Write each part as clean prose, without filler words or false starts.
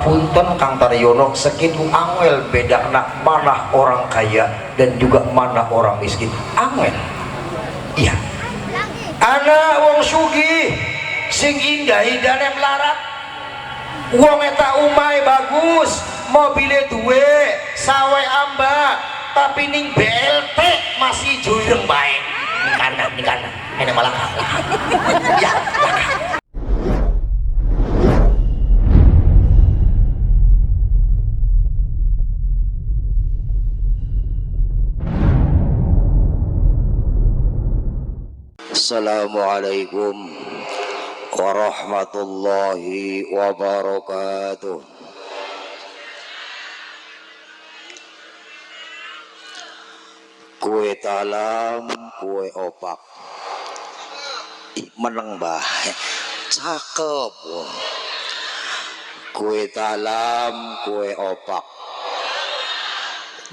Punten Kang Taryono, sekitu angel bedakna mana orang kaya dan juga mana orang miskin. Angel. Iya. Anak wong sugih sing indah-indah melarat. Wong eta umai bagus, mobilnya duwe, sawe amba, tapi ning BLT masih jureng baik. Ning kana. Ini malah kalah. Ya, laka. Assalamualaikum warahmatullahi wabarakatuh. Kue talam, kue opak. Meneng bah, cakep. Kue talam, kue opak.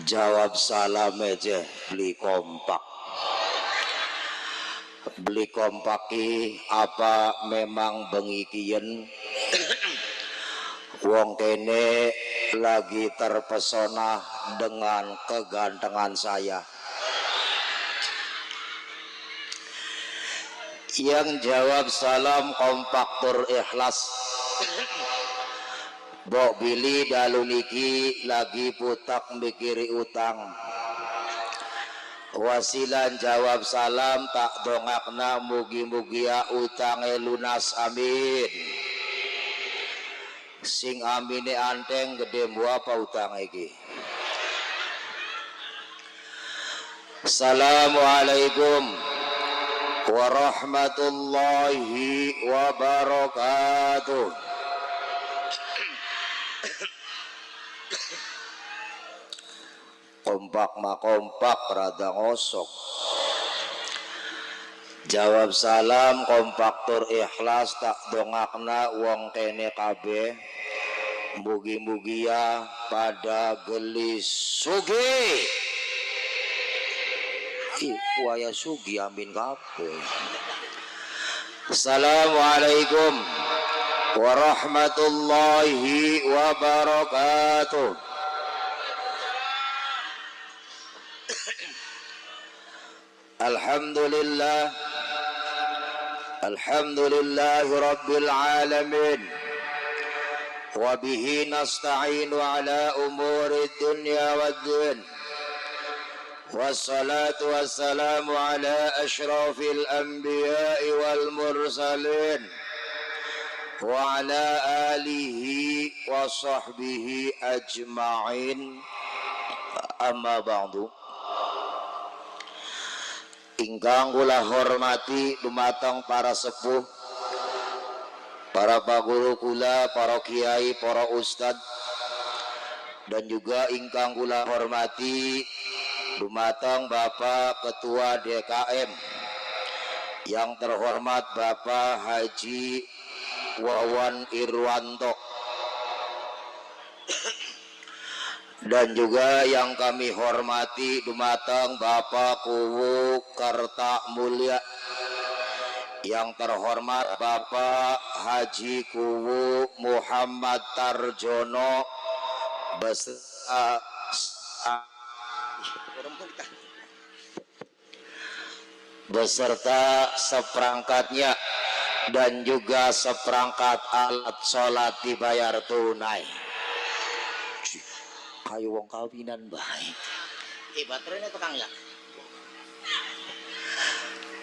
Jawab salam aja, beli kompak. Beli kompaki apa memang bengikien. Wong kene lagi terpesona dengan kegantengan saya. Yang jawab salam kompak tur ikhlas. Bok Billy dalu niki lagi putak mikiri utang. Wasilan jawab salam tak dongakna mugi-mugia utange lunas amin. Sing amine anteng gede apa utang iki. Assalamualaikum warahmatullahi wabarakatuh. Kompak ma kompak rada ngosok. Jawab salam kompak tur ikhlas tak dongakna wong kene kabeh. Mugi-mugia pada gelis sugi. Waya sugi amin kabeh. Assalamualaikum warahmatullahi wabarakatuh. Alhamdulillah, alhamdulillahi rabbil alamin. Wa bihi nasta'inu ala umuri dunya waddin. Wassalatu wassalamu ala ashrafil anbiya'i wal mursalin. Wa ala alihi wa sahbihi ajma'in. Amma ba'du. Ingkang kula hormati dumateng para sepuh, para paguru kula, para kiai, para ustad, dan juga ingkang kula hormati dumateng Bapak Ketua DKM yang terhormat Bapak Haji Wawan Irwanto, dan juga yang kami hormati dumateng Bapak Kuwu Kerta Mulia yang terhormat Bapak Haji Kuwu Muhammad Tarjono beserta seperangkatnya dan juga seperangkat alat sholat dibayar tunai. Kayu wong kawinan baik. Baterainya tukang ya.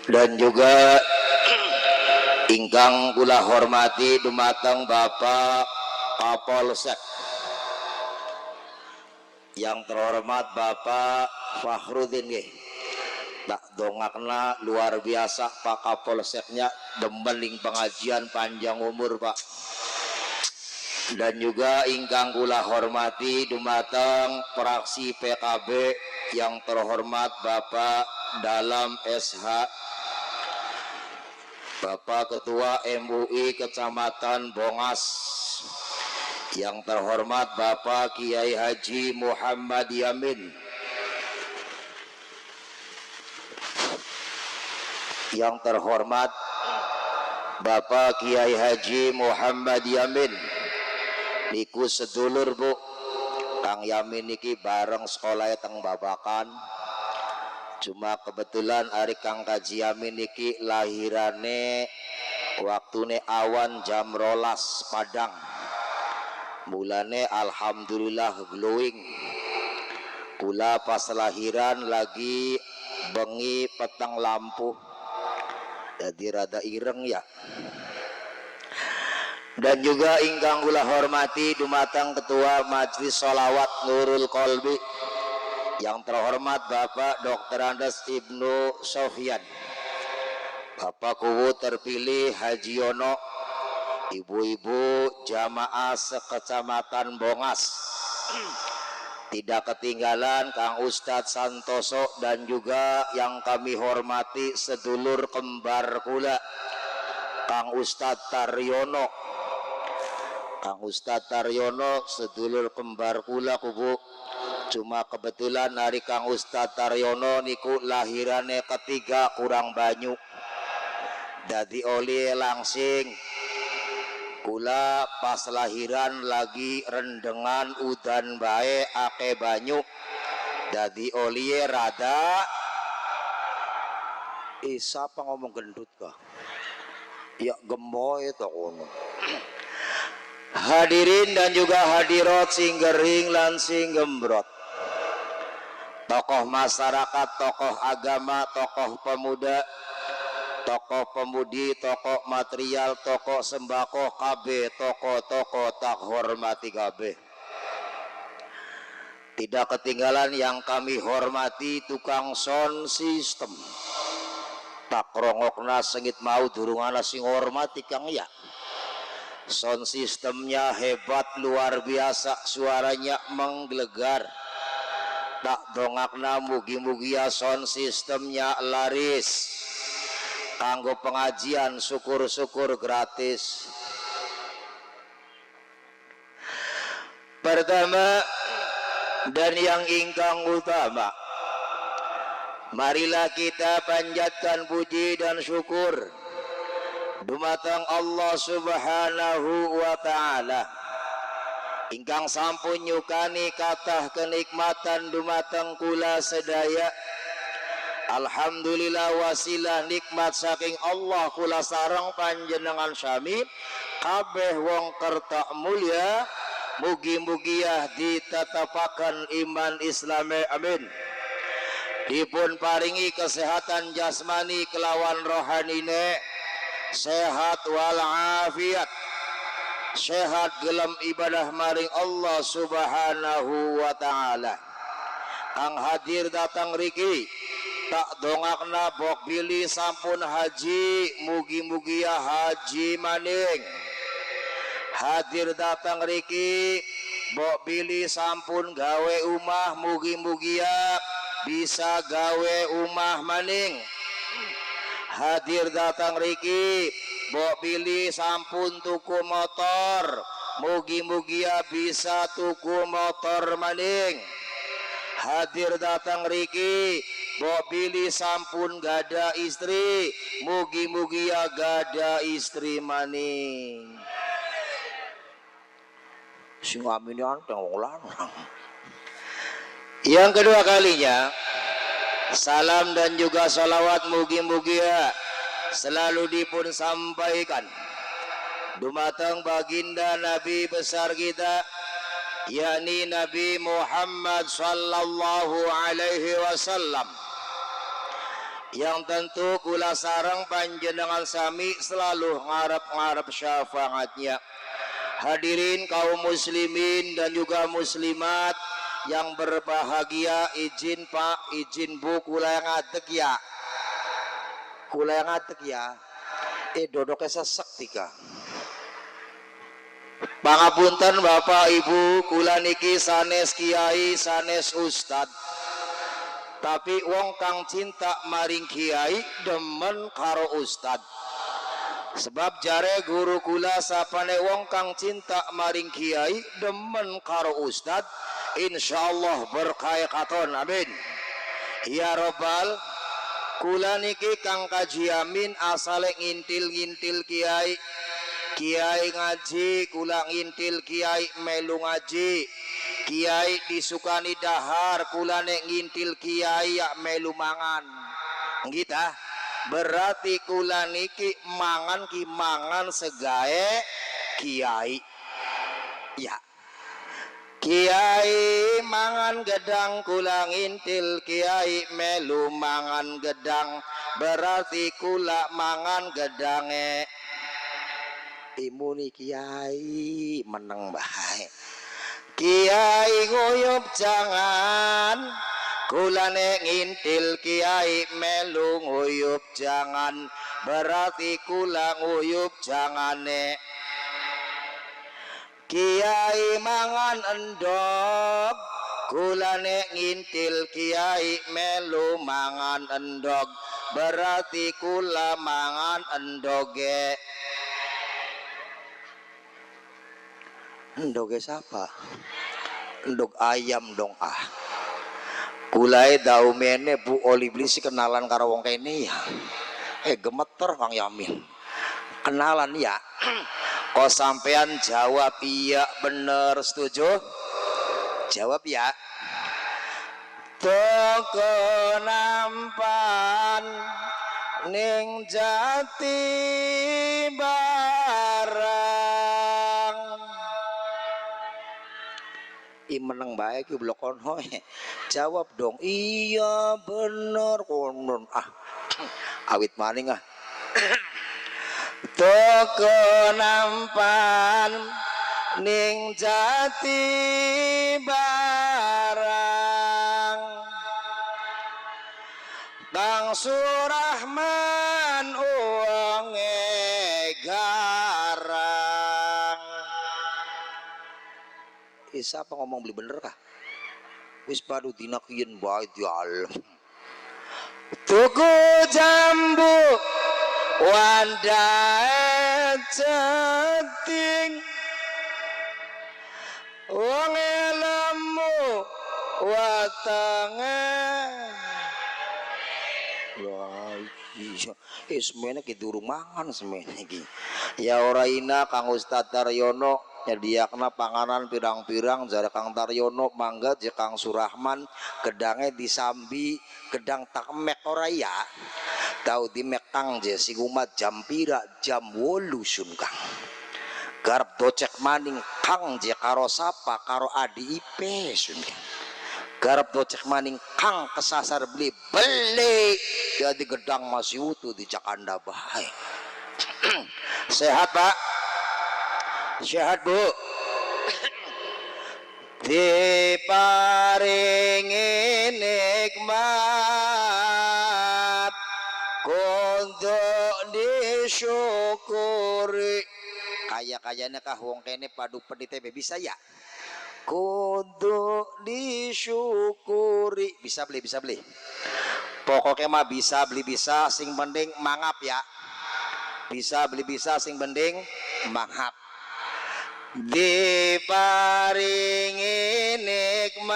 Dan juga ingkang kula hormati dumateng Bapak Kapolsek yang terhormat Bapak Fakhrudin nggih. Tak dongakna luar biasa Pak Kapolseknya, demeling pengajian panjang umur Pak. Dan juga ingkang kula hormati dumateng fraksi PKB yang terhormat Bapak Dalam SH, Bapak Ketua MUI Kecamatan Bongas yang terhormat Bapak Kiai Haji Muhammad Yamin, yang terhormat Bapak Kiai Haji Muhammad Yamin, niku sedulur Bu Kang Yamin niki bareng sekolah teng Babakan. Cuma kebetulan hari Kang Kaji Yamin niki lahirane waktune awan jam rolas Padang. Mulane alhamdulillah glowing. Kula pas lahiran lagi bengi petang lampu. Jadi rada ireng ya. Dan juga ingkang kula hormati dumateng Ketua Majelis Sholawat Nurul Qalbi yang terhormat Bapak Dr. Andes Ibnu Sofyan, Bapak Kuwu terpilih Haji Yono, ibu-ibu jamaah sekecamatan Bongas, tidak ketinggalan Kang Ustadz Santoso dan juga yang kami hormati sedulur kembar kula Kang Ustadz Taryono. Kang Ustadz Taryono sedulur kembar kula kubu. Cuma kebetulan hari Kang Ustadz Taryono niku lahirane ketiga kurang banyu. Dadi oli langsing kula pas lahiran lagi rendengan udan bae ake banyu. Dadi oli rada siapa ngomong gendut kah? Ya gemoy to kono. Hadirin dan juga hadirat sing gering lan sing gembrot, tokoh masyarakat, tokoh agama, tokoh pemuda, tokoh pemudi, tokoh material, tokoh sembako KB, tokoh-tokoh tak hormati KB. Tidak ketinggalan yang kami hormati tukang sound system. Tak rongokna sengit mau durungana sing hormati Kang ya. Sound sistemnya hebat luar biasa, suaranya menggelegar. Tak dongakna mugi-mugi ya sound sistemnya laris. Kanggo pengajian syukur-syukur gratis. Pertama dan yang ingkang utama, marilah kita panjatkan puji dan syukur dumateng Allah Subhanahu wa ta'ala ingkang sampun nyukani kathah kenikmatan dumateng kula sedaya. Alhamdulillah wasilah nikmat saking Allah kula sareng panjenengan sami kabeh wong kerta mulia mugi-mugi ditetapaken iman Islame amin. Dipun paringi kesehatan jasmani kelawan rohanine, sehat walafiat, sehat gelem ibadah maring Allah Subhanahu wa ta'ala. Kang hadir datang riki tak dongakna bok pilih sampun haji, mugi-mugi ya haji maning. Hadir datang riki bok pilih sampun gawe umah, mugi-mugi ya bisa gawe umah maning. Hadir datang riki bok pilih sampun tuku motor, mugi-mugi ya bisa tuku motor maning. Hadir datang riki bok pilih sampun gada istri, mugi-mugi ya gada istri maning. Sing amin anteng wong lanang. Yang kedua kalinya, salam dan juga salawat mugi-mugi ya selalu dipun sampaikan dumateng baginda Nabi besar kita, yakni Nabi Muhammad sallallahu alaihi wasallam, yang tentu kula sareng panjenengan sami selalu ngarep-ngarep syafaatnya. Hadirin kaum muslimin dan juga muslimat yang berbahagia, izin Pak, izin Bu, kula yang ngadeg ya. Kula yang ngadeg ya. Dodoknya sesek tika. Pangapunten Bapak Ibu, kula niki sanes kiai, sanes ustad. Tapi wong kang cinta maring kiai demen karo ustad. Sebab jare guru kula sapane wong kang cinta maring kiai demen karo ustad, insyaallah berkah katon amin. Ya robbal, kula niki Kang Kaji Yamin asale ngintil-ngintil kiai Kiai ngaji kula ngintil kiai melu ngaji. Kiai disukani dahar kula nek ngintil kiai ya melu mangan. Ngita berarti kula niki mangan ki mangan segae kiai. Ya. Kiai mangan gedang kula ngintil kiai melu mangan gedang berarti kula mangan gedange. Imuni kiai meneng bae. Kiai nguyup jangan kula nek ngintil kiai melu nguyup jangan berarti kula nguyup jangane. Kiai mangan endog kula nek ngintil kiai melu mangan endog berarti kula mangan endoge. Endoge siapa? Endog ayam dong ah. Kulai daumene Bu Oli Blisi kenalan karo wong kene ya. Gemeter Kang Yamin. Kenalan ya. Kok sampean jawab iya bener setuju? Jawab ya. Toko nampan ning Jati Barang. Meneng bae ki blok kono. Jawab dong. Iya bener konon. Awit maning ah. Toko nampan ning Jati Barang. Bang Surahman uange garang. Siapa ngomong beli bener kah? Wis padu dina kiyen bae dialem. Tuku jambu wandae ceting wong lemu watenge. Wah iya semene ki durung mangan semene iki. Ya ora ina Kang Ustaz Taryono nyediakna panganan pirang-pirang jare Kang Taryono mangga je Kang Surahman gedange disambi gedang takmek ora ya tau dimek Kang je sing umat jam pira jam 8 sun Kang garap docek maning Kang je karo sapa karo adi ipe sun garap docek maning Kang kesasar beli jadi gedang masih utuh di Cakanda bae. Sehat Pak? Sehat Bu? Diparingi nikmat untuk disyukuri. Kaya-kayanya kah wong kene padu pedite bisa ya? Kudu disyukuri. Bisa beli. Pokoknya mah bisa beli bisa sing penting mangap ya. Bisa beli bisa sing penting mangap. Diparingi nikmat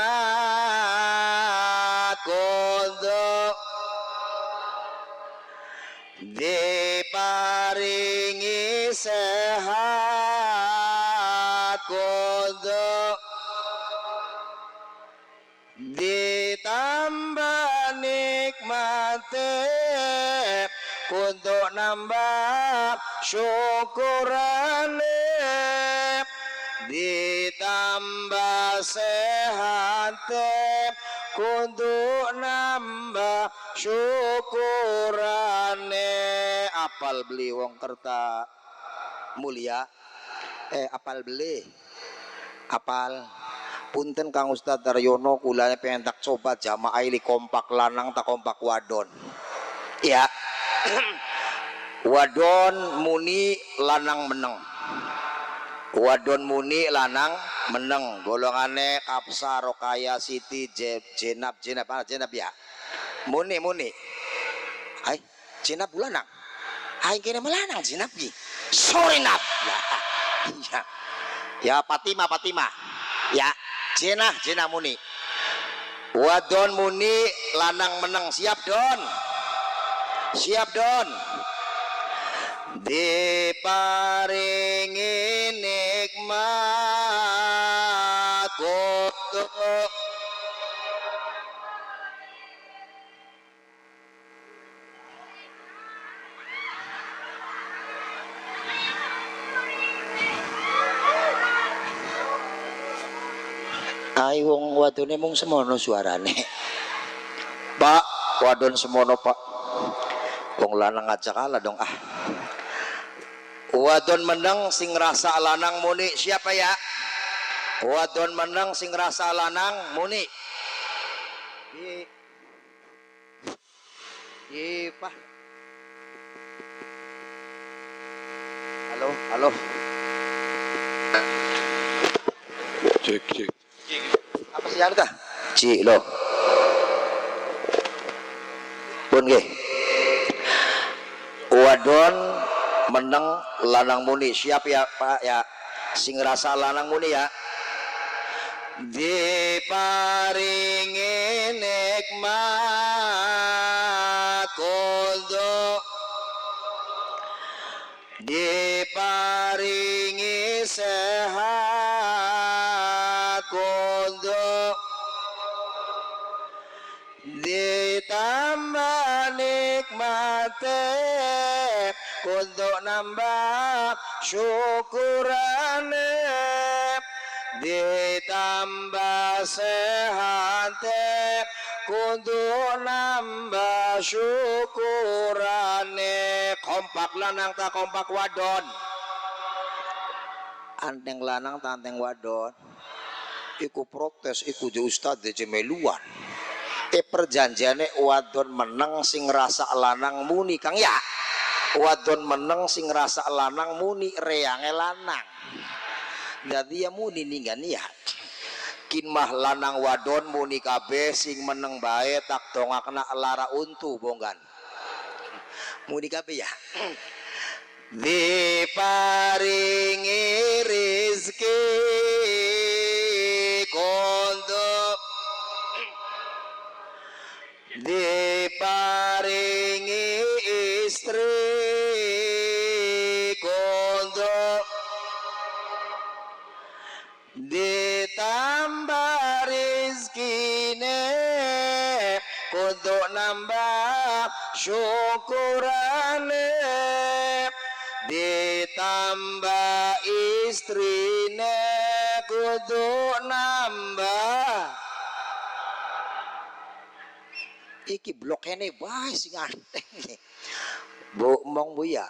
kudu diparingi sehat kudu ditambah nikmate kudu nambah syukurane ditambah sehat kudu nambah syukurane. Apal beli wong kerta mulia apal beli apal punten Kang Ustaz Daryono kulanya pengen tak coba jamaah ili kompak lanang tak kompak wadon ya. Wadon muni lanang meneng, wadon muni lanang meneng golongane Kapsa Rokaya Siti Jenab ya muni ay Jenab lanang ay kene melanang Jenab ki sorinap ya Fatima ya Jenah muni wadon muni lanang meneng siap don diparing Ai wong wadone mung semono suarane. Pak, wadon semono pak. Wong lanang aja kalah dong ah. Wadon menang sing rasa lanang muni siapa ya? Wadon menang sing rasa lanang muni. Pak. Halo, halo. Cek. Apa sih anu tah? Ci lo. Pun nggih. Wadon menang lanang muni siap ya Pak ya. Sing rasa lanang muni ya. Diparingi nikmat kudu diparingi sehat kudu ditambah nikmate kudu nambah syukurane ditambah sehate kudu nambah syukurane. Kompak lanang tak kompak wadon, anteng lanang tak anteng wadon iku protes iku di ustad di jemeluan perjanjiane wadon menang sing rasa lanang muni kang ya wadon menang sing rasa lanang muni reange lanang. Jadi ya muni ninggan ya. Kinmah lanang wadon muni kabeh sing meneng bae tak dongakna lara untu bonggan. Muni kabeh ya. Diparingi rezeki kondo diparingi istri kondo ditambah rizkine kudu nambah syukurane ditambah istrine kudu nambah iki blokene bae sing anteng Bu mong Bu ya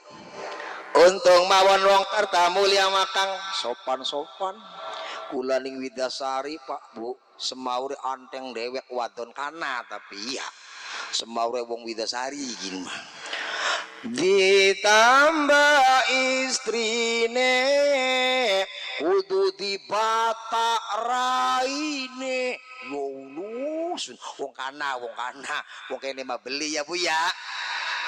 untung mawon wong karta mulia makang sopan-sopan kula ning Widasari Pak Bu semaure anteng dewek wadon kana tapi ya semaure wong Widasari gini mah ditambah istrine kudu dibata raine lulus wong kana wong kene mah beli ya Bu ya.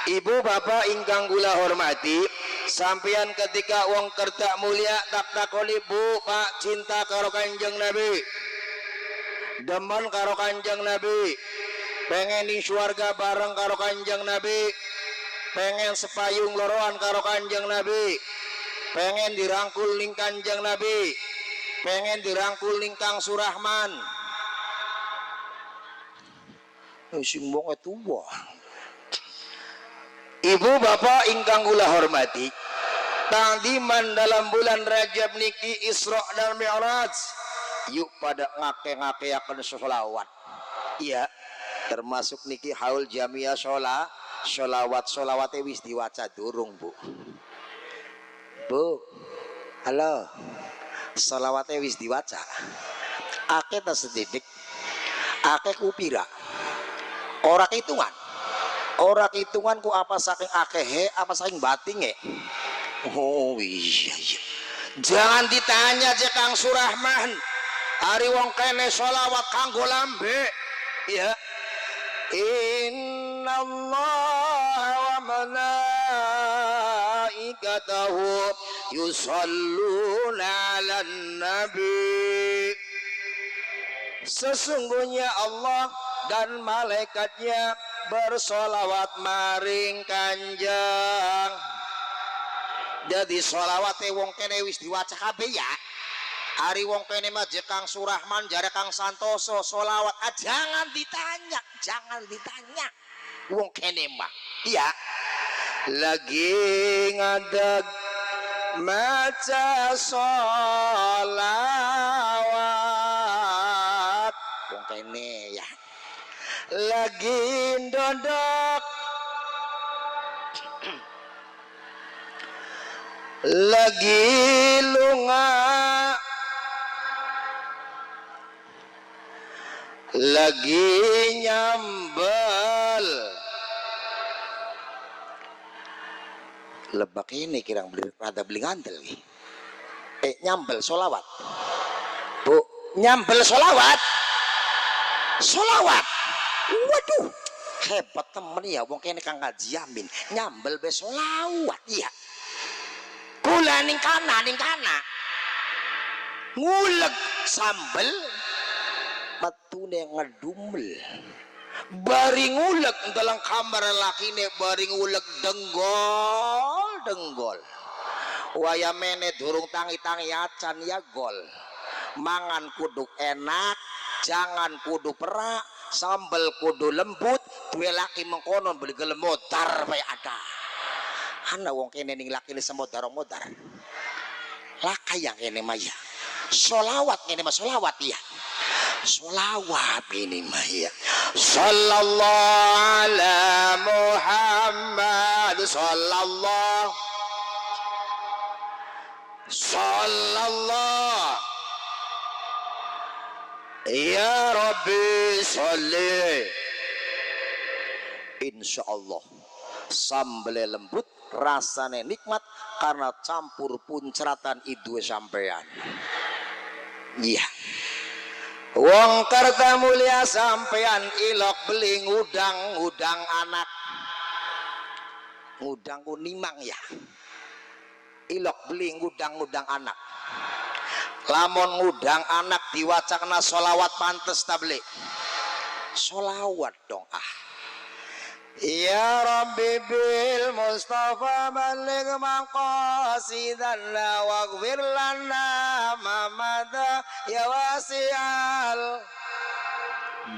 Ibu bapak ingkang kula hormati sampeyan ketika wong kerja mulia tak takoni Bu Pak cinta karo Kanjeng Nabi demen karo Kanjeng Nabi pengen di swarga bareng karo Kanjeng Nabi pengen sepayung loroan karo Kanjeng Nabi pengen dirangkul ning Kanjeng Nabi pengen dirangkul ning Kang Surahman sing wong tuwa. Ibu bapak ingkang kula hormati tangdiman dalam bulan Rajab niki Isra dan Mi'raj yuk pada ngake-ngake akan sholawat iya termasuk niki haul jamiah sholawat wis diwaca durung Bu halo sholawatnya wis diwaca ake tak sedidik ake kupira ora hitungan ku apa saking akehe apa saking batinge oh iya jangan ditanya aja Kang Surahman hari wong kene sholawat kanggo lambe ya innallaha wa malaikatahu yusalluna 'alan nabi sesungguhnya Allah dan malaikatnya bersolawat maring Kanjeng. Jadi solawate wong kene wis diwaca kabeh ya. Ari wong kene mah Kang Surahman jare Kang Santoso solawat jangan ditanya wong kene mah iya lagi ngadeg maca solawat badak lagi lunga lagi nyambel lebak ini kirang beli rada beli ngandel nyambel solawat bu nyambel solawat waduh hebat temen ya wong kene kang ngaji amin nyambel be solawat iya kula ning kana nguleg sambel matune ngedumel bari nguleg dalam kamar lakine bari nguleg denggol waya mene durung tangi-tangi acan ya gol mangan kudu enak jangan kudu perak sambel kudu lembut duwe laki mengkonon beli gelemodar pay ada ana wong kene ning laki ni semodar-modar laka yang kene maya solawat kene mah solawat ya solawat ini mah ya sallallahu ala Muhammad sallallahu ya Rabbi sholli insyaallah sambel lembut rasane nikmat karena campur puncratan idue sampean iya wong kerta mulia sampean ilok beli ngudang anak ngudang kunimang ya ilok beli ngudang anak lamun ngudang anak diwacana solawat pantes tablik solawat dong ya Rabbi bil Mustafa balik maqasidana waghfir lana mamada ya wasi'al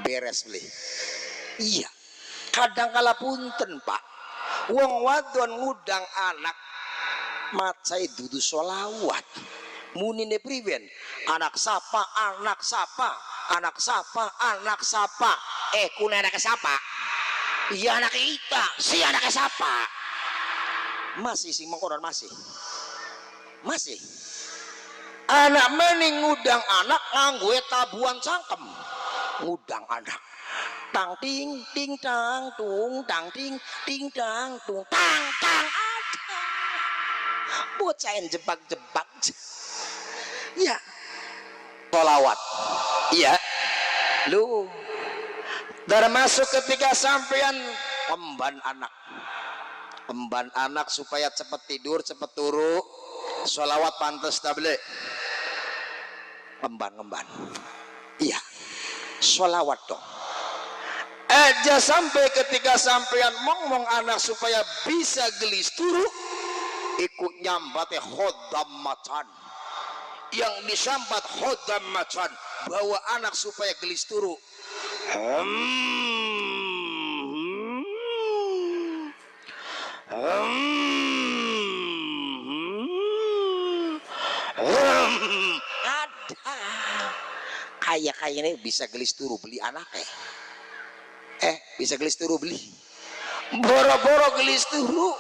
beres beli iya kadang kala punten pak wong wadon ngudang anak macai dudu solawat munine priwen anak sapa kuna anak sapa iya anak kita si anak siapa masih si mengkonon masih anak mending ngudang anak nganggo tabuan cangkem ngudang anak tang ting ting tang tung tang ting ting tang tung tang tang ada bocah yang jebak-jebak ya sholawat iya lu termasuk ketika sampean emban anak supaya cepat tidur cepat turu sholawat pantes tablik emban iya sholawat dong aja sampai ketika sampean ngomong anak supaya bisa gelis turu ikut nyambat khodam macan yang disambat khodam macan bawa anak supaya gelis turu ada kayak ini bisa gelis turu beli anaknya bisa gelis turu beli boro-boro gelis turu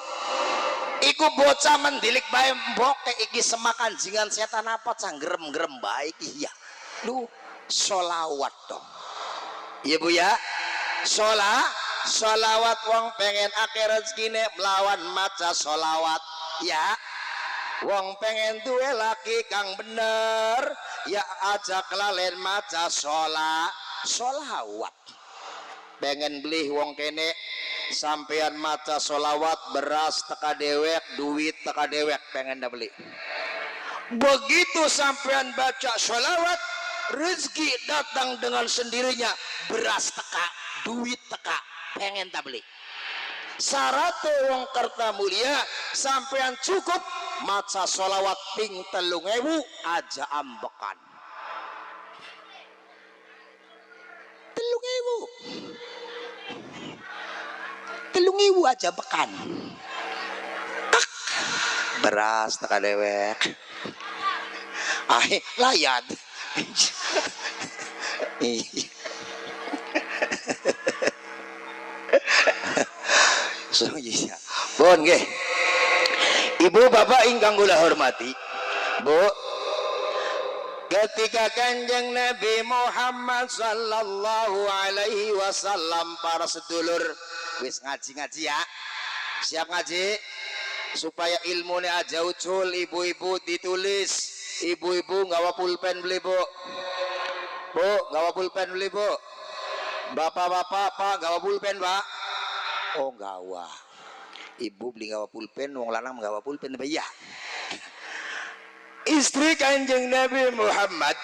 iku bocah mendilik bae mboke iki semakan jingan setan apa canggerem-gerem baik iya lu solawat dong iya bu ya solawat wong pengen akeh rezekine melawan maca solawat ya wong pengen duwe laki kang bener ya aja kelalen maca solawat pengen beli wong kene sampean maca solawat beras teka dewek duit teka dewek pengen dah beli begitu sampean baca solawat rezeki datang dengan sendirinya beras teka duit teka pengen tak beli syaratnya wong kerta mulia sampean cukup maca solawat ping 3.000 aja ambekan 3.000 aja bekan tak beras teka dewek layad Iya. Bon nggih. Ibu bapak ingkang kula hormati, Bu, ketika Kanjeng Nabi Muhammad sallallahu alaihi wasallam, para sedulur wis ngaji-ngaji ya, siap ngaji supaya ilmunya aja ucul. Ibu-ibu ditulis, ibu-ibu nggawa pulpen beli Bu, Bu nggawa pulpen beli Bu, bapak-bapak Pak nggawa pulpen Pak, oh nggawa. Ibu beli gawa pulpen, wong lanang gawa pulpen apa ya? Istri Kanjeng Nabi Muhammad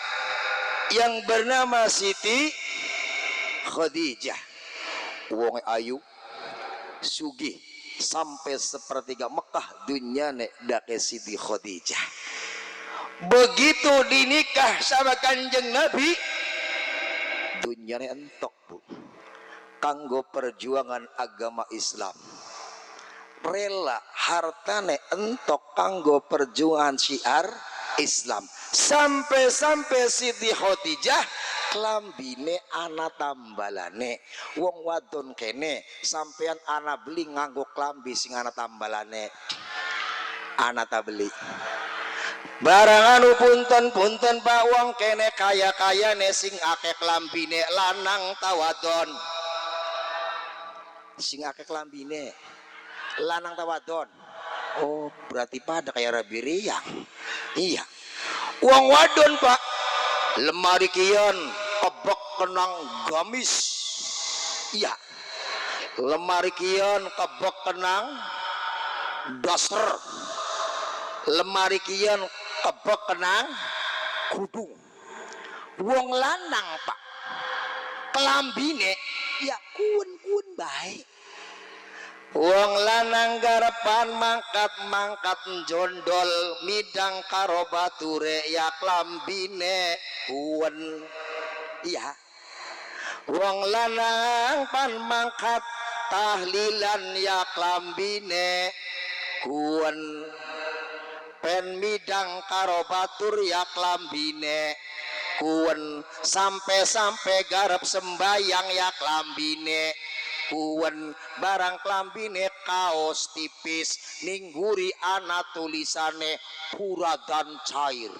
yang bernama Siti Khadijah, wong ayu sugih sampai sepertiga Mekah dunia nek dake Siti Khadijah. Begitu dinikah sama Kanjeng Nabi, dunia nek entok Bu, kanggo perjuangan agama Islam. Rela hartane entok kanggo perjuangan syiar Islam. Sampai-sampai Siti Khadijah klambine ana tambalane. Wong wadon kene sampean ana beli nganggo klambi sing ana tambalane, ana ta beli. Barang anu punten-punten Pak, wong kene kaya-kayane sing akeh klambine, lanang ta wadon? Sing akeh klambine lanang tawadon. Oh berarti pada kayak Rabi Riyang. Iya, uang wadon Pak, lemari kian kebek kenang gamis. Iya, lemari kian kebek kenang daster, lemari kian kebek kenang kudung. Uang lanang Pak, kelambine ya kun baik. Wong lanang garepan mangkat jondol midang karo bature ya klambine kuwen. Iya, wong lanang pan mangkat tahlilan ya klambine kuwen. Pen midang karo batur ya klambine kuwen. Sampai garep sembayang ya klambine kuwen. Barang klambine kaos tipis ningguri ana tulisane pura dan cair.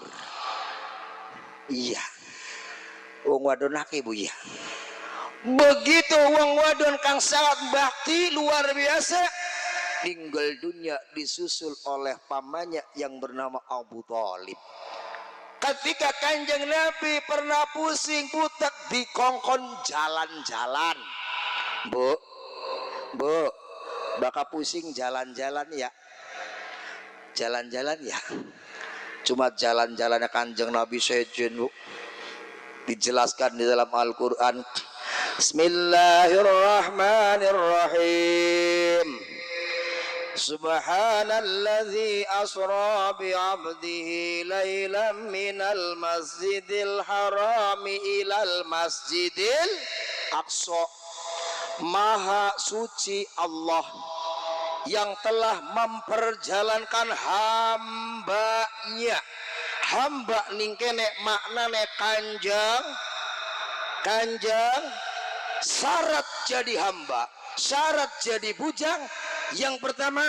Iya, wong wadon akeh Bu ya. Begitu wong wadon kang sangat bakti luar biasa, tinggal dunia disusul oleh pamannya yang bernama Abu Thalib. Ketika Kanjeng Nabi pernah pusing putek di kongkon jalan-jalan, Bu, bakal pusing jalan-jalan ya, jalan-jalan ya. Cuma jalan-jalannya Kanjeng Nabi sejen Bu, dijelaskan di dalam Al-Quran. Bismillahirrahmanirrahim. Subhanalladzi asra bi'abdihi laylan minal masjidil harami ilal masjidil aqsa. Maha suci Allah yang telah memperjalankan hambanya. Hamba ningkene maknane kanjang. Syarat jadi hamba, syarat jadi bujang, yang pertama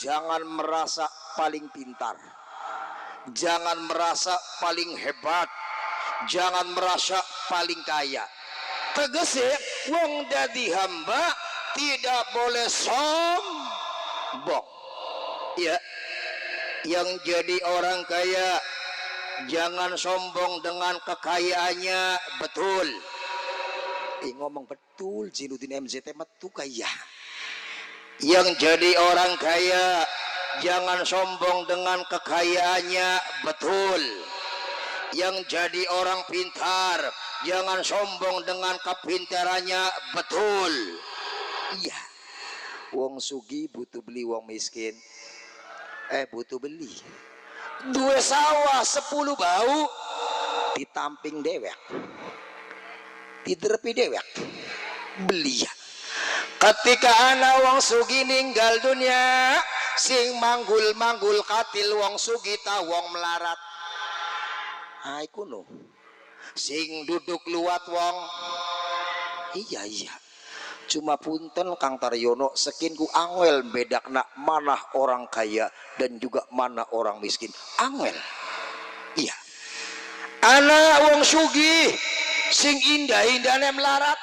jangan merasa paling pintar, jangan merasa paling hebat, jangan merasa paling kaya. Tegese wong dadi hamba tidak boleh sombong. Ya, yang jadi orang kaya jangan sombong dengan kekayaannya, betul. Ngomong betul, Jinuddin MZT metu kaya. Yang jadi orang kaya jangan sombong dengan kekayaannya, betul. Yang jadi orang pintar jangan sombong dengan kepintarannya, betul. Iya, wong sugi butuh beli, wong miskin butuh beli. Dua sawah 10 bau ditamping dewek, diterpi dewek, beli ya. Ketika ana wong sugi ninggal dunia, sing manggul katil wong sugi ta wong melarat. Iku no sing duduk luat wong, iya Cuma punten Kang Taryono, sekinku angel bedakna mana orang kaya dan juga mana orang miskin. Angel. Iya. Anak wong sugih sing indah-indahne melarat.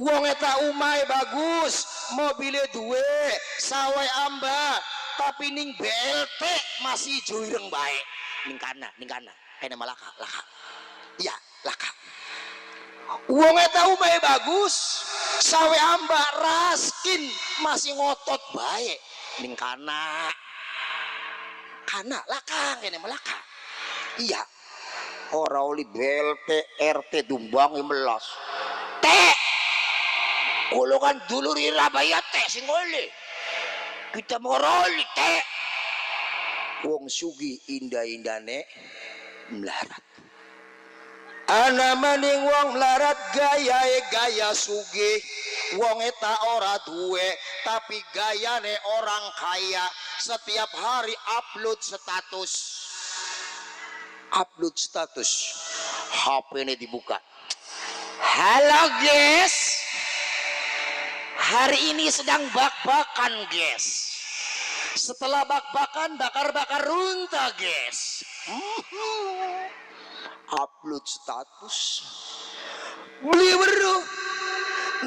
Wong eta umai bagus, mobilnya duwe, sawe amba, tapi ning BLT masih juireng bae. Ning kana, kene malaka, laka. Iya, laka. Wong eta umai bagus, sawe amba raskin masih ngotot bae. Ning kana laka, kene malaka. Iya. Ora oli BLT RT Dumbang 15. Teh ulo kan dulur Irabaya teh sing oleh. Kita moroli teh. Wong sugi indah-indane melarat. Ana maning wong melarat gaya sugih. Wong eta ora duwe tapi gayane orang kaya. Setiap hari upload status. HP ini dibuka. Halo guys, hari ini sedang bak-bakan guys. Setelah bak-bakan bakar-bakar runta guys. Upload status. Beli beru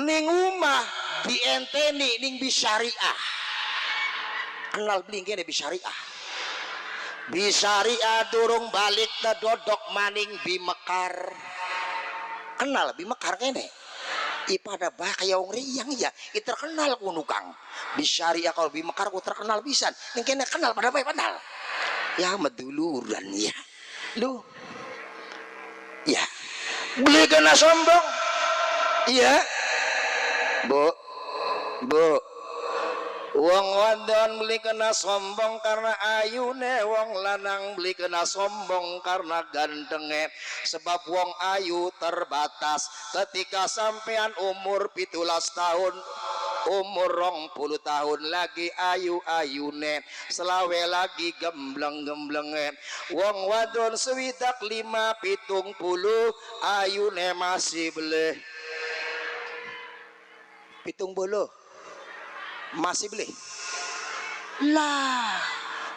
ning umah di enteni ning bisyariah. Kenal beli kene bisyariah. Bisyariah durung balik na dodok maning bimekar. Kenal bimekar kene? Ipada bah kaya wong riyang ya. I terkenal kuno Kang. Bisyariah kalau bimekar ku terkenal pisan. Ning kene kenal pada bae padahal. Ya meduluran ya. Lu. Ya. Beli kena sombong. Iya. Bu. Wong wadon beli kena sombong karena ayune, wong lanang beli kena sombong karena gantenge. Sebab wong ayu terbatas. Ketika sampean umur 17 tahun, umur 20 tahun lagi ayu-ayune, selawe lagi gembleng-gemblenge. Wong wadon swidak 5-70 ayune masih beli 70 masih beli lah.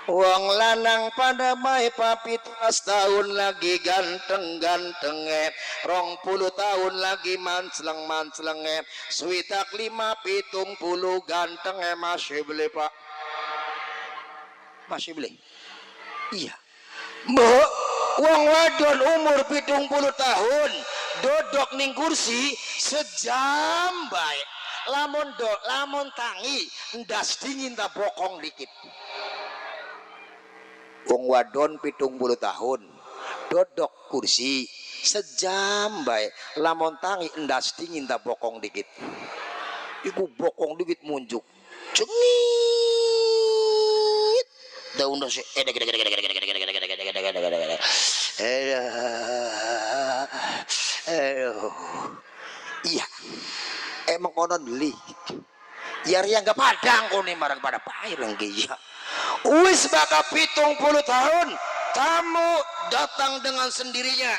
Wong lanang pada bae 17 tahun lagi ganteng-gantenge, 20 tahun lagi mancleng-manclenge, swidak 5-70 gantenge masih beli Pak, masih beli. Iya Mbok, wong wadon umur 70 tahun dodok ning kursi sejam bae. Lamun tangi ndas dingin tak bokong dikit. Wong wadon 70 tahun dodok kursi sejam bae. Lamun tangi ndas dingin tak bokong dikit. Iku bokong dikit munjuk. Cengit. Daun dos iya. Emang konon beli yar yang gak padang kone marang pada pair ya. Wis bakal 70 tahun tamu datang dengan sendirinya.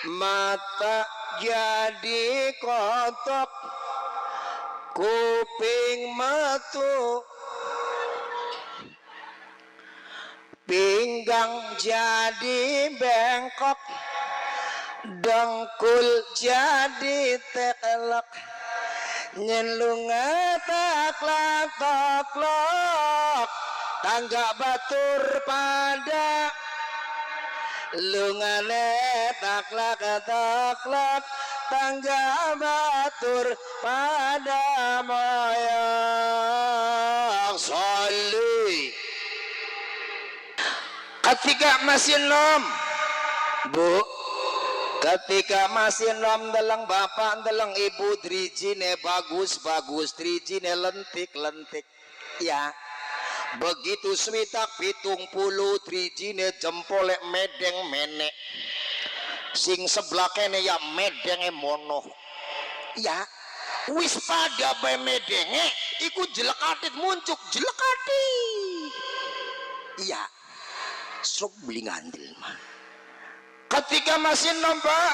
Mata jadi kotok, kuping metu, pinggang jadi bengkok, dengkul jadi telek, nyelunga taklak-taklak, tangga batur pada lungane taklak-taklak, tangga batur pada moyang soli. Ketika masih nom Bu, ketika masih nom dalang bapak dalang ibu, drijine bagus-bagus, drijine lentik-lentik ya. Begitu swidak 70 drijine jempole medeng menek, sing sebelah kene ya medenge mono ya. Wis pada bae medenge iku jelekatit muncuk jelekati iya. Sok beli ngandil mah. Ketika masih nampak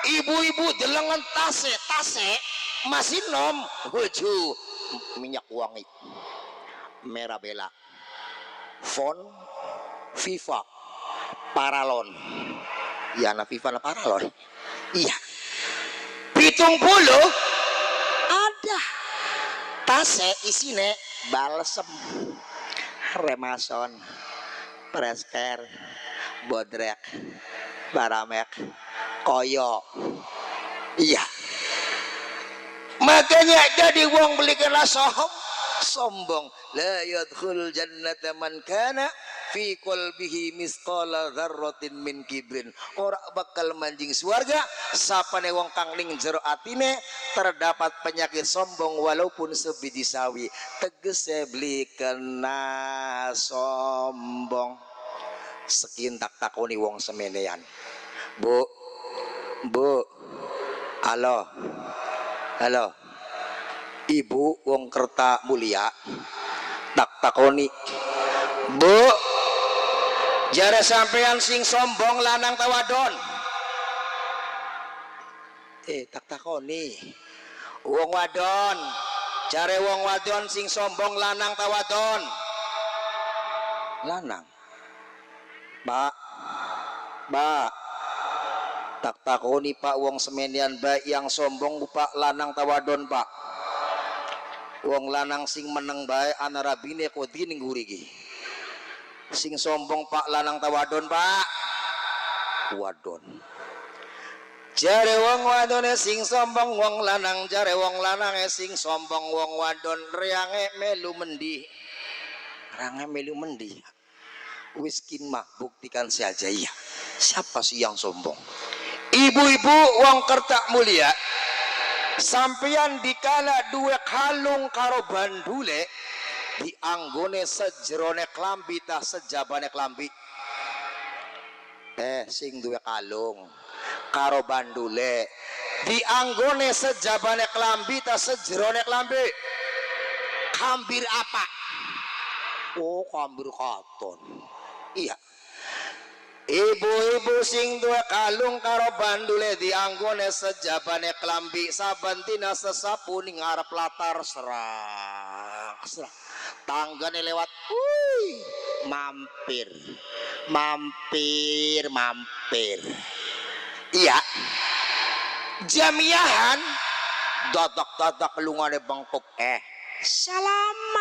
ibu-ibu delengan tase masih nom huju minyak wangi merah bela fon Viva Paralon iya na Viva na Paralon iya 70 ada tase isine balsem remason presker bodrek baramek koyo iya makanya jadi wong beli kena sombong la yadkhul jannata man kana fi qalbihi misqala dzarratin min kibrin ora bakal manjing surga sapane wong kang ning jero atine terdapat penyakit sombong walaupun sebiji sawi tegese beli kena sombong sekian tak takoni wong semenean bu halo ibu wong kerta mulia tak takoni bu jare sampean sing sombong lanang tawadon tak takoni wong wadon jare wong wadon sing sombong lanang tawadon lanang Pak tak takoni Pak wong semenian baik yang sombong Pak lanang tawadon Pak wong lanang sing meneng baik anarabine kodi ning gurigi sing sombong Pak lanang tawadon Pak wadon jare wong wadone sing sombong wong lanang jare wong lanange sing sombong wong wadon reange melu mendi wiskin mah buktikan saja ya siapa sih yang sombong ibu-ibu wong kertak mulia sampeyan dikala duwe kalung karo bandule dianggone sejerone klambi tah sejabane klambi sing duwe kalung karo bandule dianggone sejabane klambi tah sejerone klambi kambir apa oh kambir katon iya ibu-ibu sing duwe kalung karo bandule dianggone sejabane klambi saben dina sesapu ning ngarep latar serak tanggane lewat mampir iya jamiahan dadak lungane bangkok salaman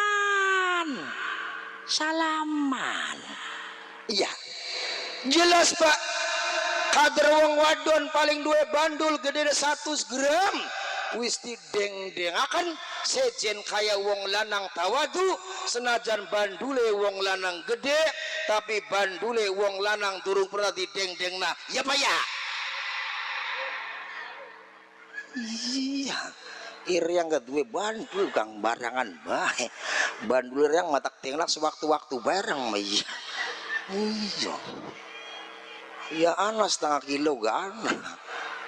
iya jelas Pak kader wong wadon paling duwe bandul gede 100 gram wis dideng-deng akan sejen kaya wong lanang tawadu senajan bandule wong lanang gede tapi bandule wong lanang durung pernah dideng-deng nah ya Pak ya iya iri yang gak duwe bandul kang barangan bae bandul yang matak tenglak sewaktu-waktu barang iya iya ana setengah kilo gak ana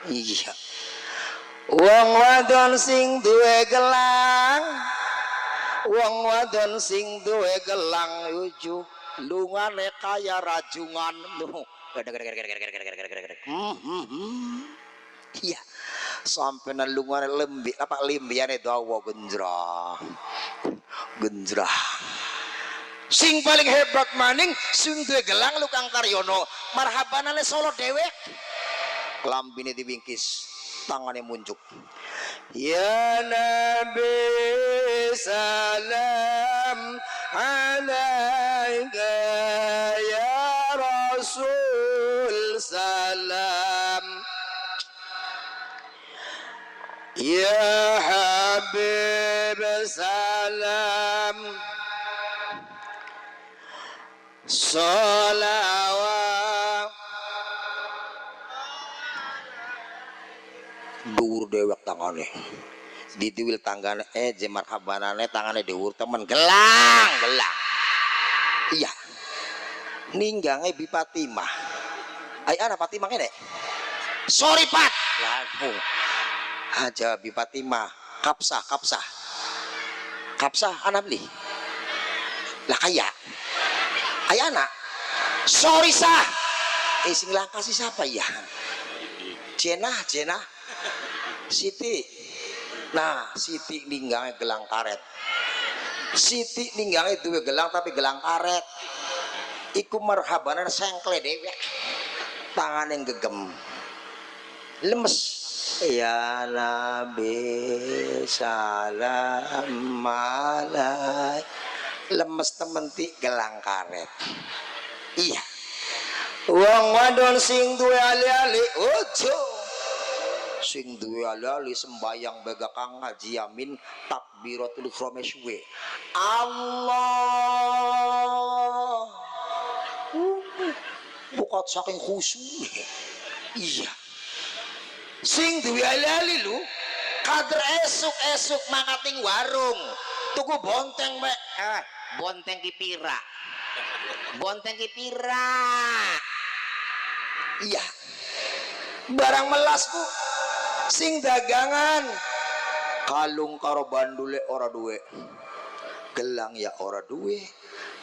iya wong wadon sing duwe gelang uju lungane kaya rajungan iya sampai lungane lembik apa limbiane dawa genjrah sing paling hebat maning sing duwe gelang Lukang Karyono marhabanane Solo dewek lambine dibingkis tangannya muncul ya Nabi salam alaika ya Rasul salam ya Habib salam salawat dhuwur dewek tangane ditiwil tanggane marhabanane tangane dhuwur temen gelang iya ninggange Bi Fatimah ai ana Fatimah ngene sorry Pak langsung aja Bi Fatimah kapsah ana beli lah kaya ai ana sorry sah sing langka siapa ya Jenah Siti Nah Siti ninggangnya gelang karet, Siti ninggangnya duwe gelang tapi gelang karet iku marhabanan sengkle dewek tangan yang gegem lemes ya Nabi salam alaik lemes temen ti gelang karet. Iya wong wadon sing duwe ali-ali ojo sing duwe ali-ali sembayang bega kang ngaji yamin takbiratul ihram suwe Allah bukat saking khusyuk. Iya sing duwe ali-ali lu kader esuk-esuk mangating warung tuku bonteng mek bonteng kipira bonteng kipira. Iya barang melas bu sing dagangan kalung karo bandule ora duwe gelang ya ora duwe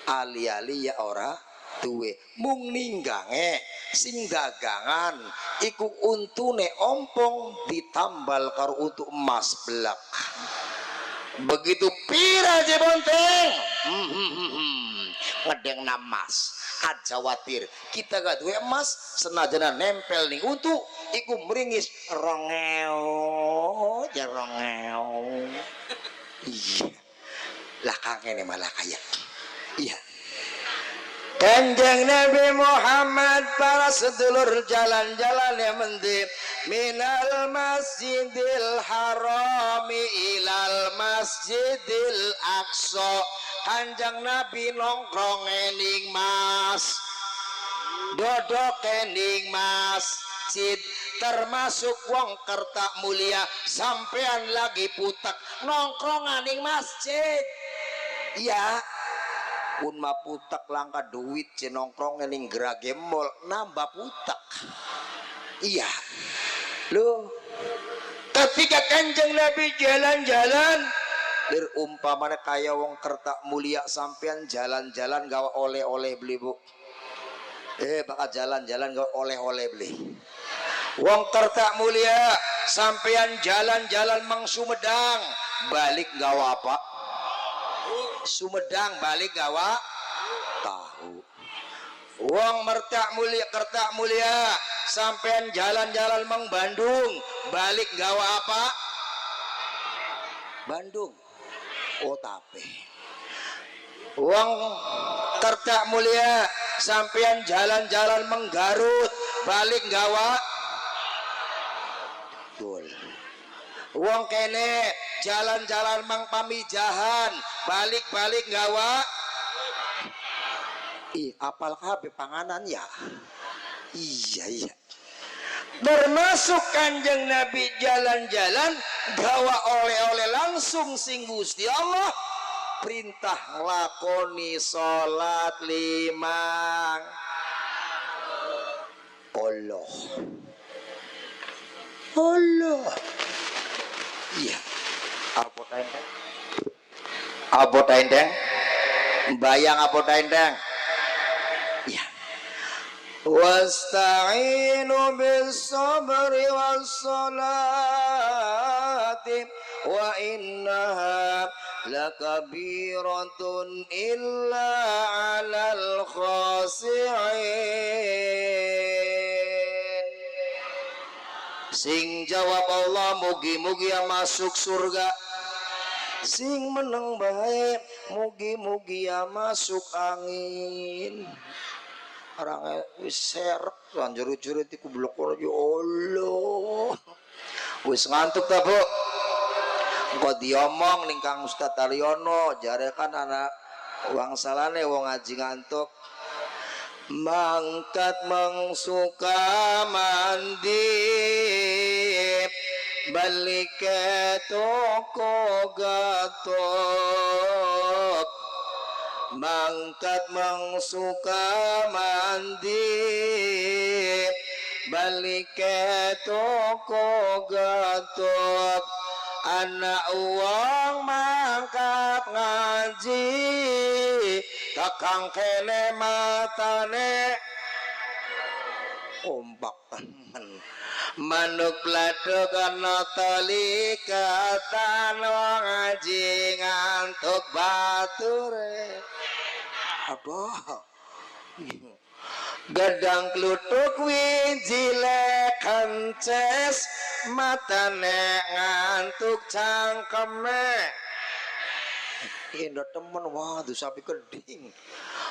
ali-ali ya ora duwe mung ninggange sing dagangan iku untune ompong ditambal karo untuk emas belak begitu pira je bonteng ngedeng namas aja khawatir kita gak duwe emas senajana nempel nih untuk iku meringis rongeo ya rongeo. Iya lah kangene malah kayak iya Kanjeng Nabi Muhammad para sedulur jalan-jalan yang mendip minal masjidil harami ilal masjidil aqsa. Kanjeng Nabi nongkrong ening mas dodok ening masjid termasuk wong kerta mulia sampean lagi putak nongkrong ening masjid. Iya pun mah putak langka duit nongkrong ning Gerage Mall nambah putak. Iya loh ketika Kanjeng Nabi jalan-jalan umpamanya kaya wong kerta mulia sampean jalan-jalan gawa oleh-oleh beli bu bakal jalan-jalan gawa oleh-oleh beli wong kerta mulia sampean jalan-jalan mang Sumedang balik gawa apa Sumedang balik gawa tahu wong mertak mulia kertak mulia sampean jalan-jalan mang Bandung balik gawa apa Bandung oh tape wong kertak mulia sampean jalan-jalan mang Garut balik gawa betul wong kene jalan-jalan mang Pamijahan balik-balik gawa apal kabeh panganan ya. Iya termasuk Kanjeng Nabi jalan-jalan gawa oleh-oleh langsung sing Gusti Allah perintah lakoni salat limang Allah iya abot endeng bayang abot endeng iya wasta'inu bis sabri was salati wa innaha lakabiratun illa 'alal khasi'in. Sing jawab Allah mugi-mugi masuk surga, sing meneng baik mugi-mugi masuk angin. Orang wis serep lan jero-jero iku blok ya Allah. Wis ngantuk ta, Bu? Engko diomong ning Kang Ustaz Taryono, jare kan anak wong salane wong ngaji ngantuk. Mangkat mangsuka mandi balik ke toko gatot. Mangkat mangsuka mandi balik ke toko gatot. Anak uang mangkat ngaji kakang kene matane ombak temen manuk pladok ana talikatan wong ngaji ngantuk bature aduh gadang kluthuk wijile kences matane ngantuk cangkeme Indo temen waduh sapi keding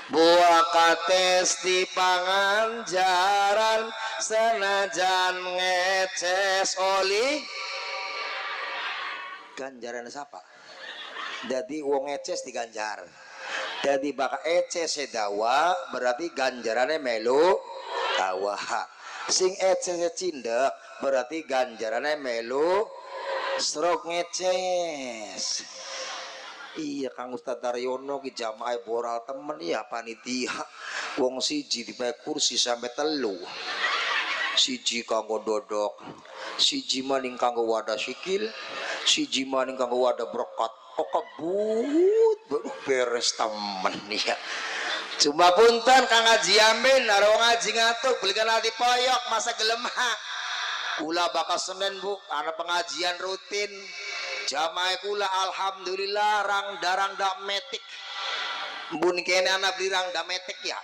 buah kates di pangan jaran senajan ngeces oli ganjaran siapa? Jadi wong ngeces di ganjar jadi bakal eces sedawa berarti ganjarannya melu dawa sing eces cindak berarti ganjarannya melu stroke ngeces. Iya Kang Ustadz Daryono ki jamaah boral temen ya panitia wong siji dipae kursi sampai telu siji kanggo dodok siji maning kanggo wadah sikil siji maning kanggo wadah berkat kebut beres temen ya cuma punten Kang Haji Amin naro ngaji ngatuk belikan hati poyok masa gelem kula bakal Senin Bu karena pengajian rutin jamaah kula alhamdulillah rangda metik bun kene anak beli rangda metik ya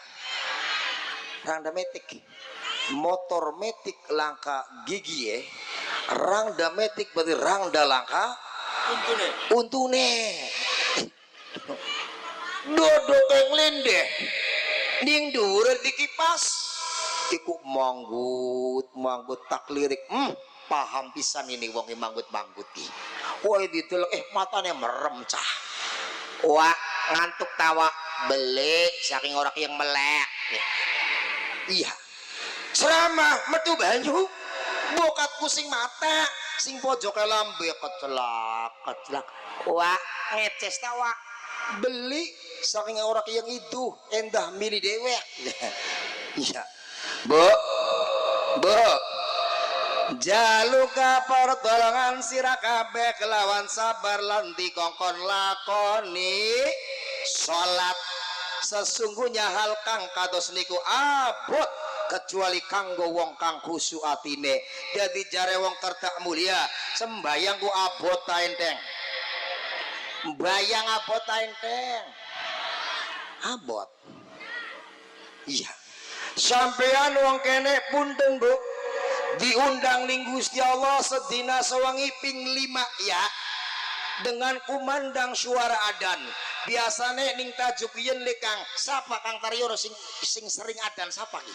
rangda metik motor metik langka gigi ya rangda metik berarti rangda langka untune dodok yang lende ning dhuwur dikipas iku manggut tak lirik paham pisan ini wong manggut ki woi didelok matanya merem cah wah ngantuk tawa beli saking orang yang melek iya ceramah metu banyu bokat pusing mata sing pojoke lambe kecelak wah ngeces tawa beli saking orang yang itu endah milih dewek iya bu jaluka pertolongan sira kabeh kelawan sabar lan dikongkon lakoni salat sesungguhnya hal kang kados niku abot kecuali kanggo wong kang khusyuk atine jadi jare wong kerdak mulia sembayang ku abot ta enteng bayang abot ta enteng abot iya sampean wong kene punten Bu diundang ning Gusti Allah sedina sewangi ping 5 ya dengan kumandang suara adan biasanya ning tajuk yen le Kang sapa Kang Taryono sing sering adan sapa ki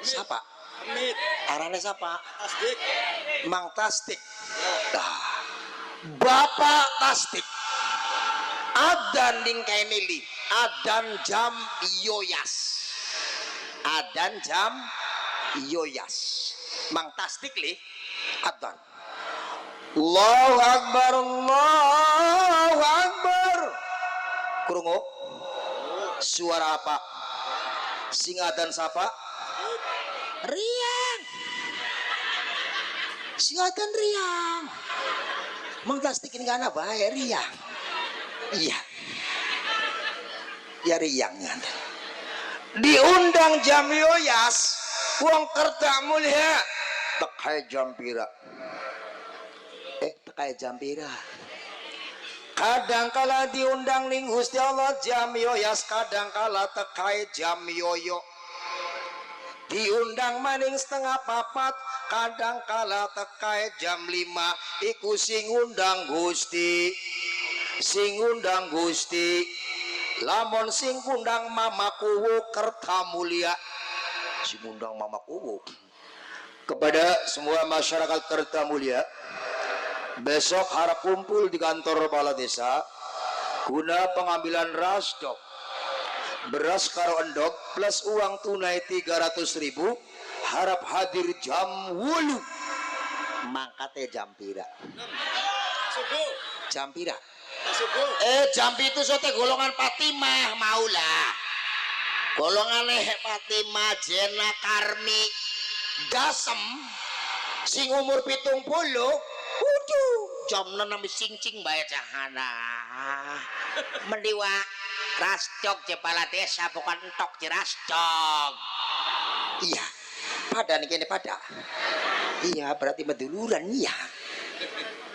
sapa Amit arane sapa Tasdik Mang Tasdik Bapak Tasdik adan ning kene li adan jam yoyas adan jam yoyas Mang Tasdik li adzan Allahu Akbar Allahu Akbar krungu suara apa sing adzan siapa riang sing adzan riang Mang Tasdik ini kana bae riang iya ya riang diundang jam yoyas wong kerja mulia tekai jampira tekai jampira kadangkala diundang ning Gusti Allah jam yoyas kadangkala tekai jam yoyo diundang maning setengah papat kadangkala tekai jam 5 iku sing undang Gusti lamun sing undang mamaku kerta mulia sing undang mamaku kepada semua masyarakat kerta mulia besok harap kumpul di kantor kepala desa guna pengambilan rasdok beras karo endok plus uang tunai 300.000 harap hadir jam 8 mangkate jam pira jam pira jam itu sote golongan Fatimah maulah golongan Fatimah Jena Karmi Dasem sing umur 70 jam 6 singcing bae cahana mendiwa rascok kepala desa bukan entok jerascok iya pada nih kene pada. Iya berarti meduluran ya.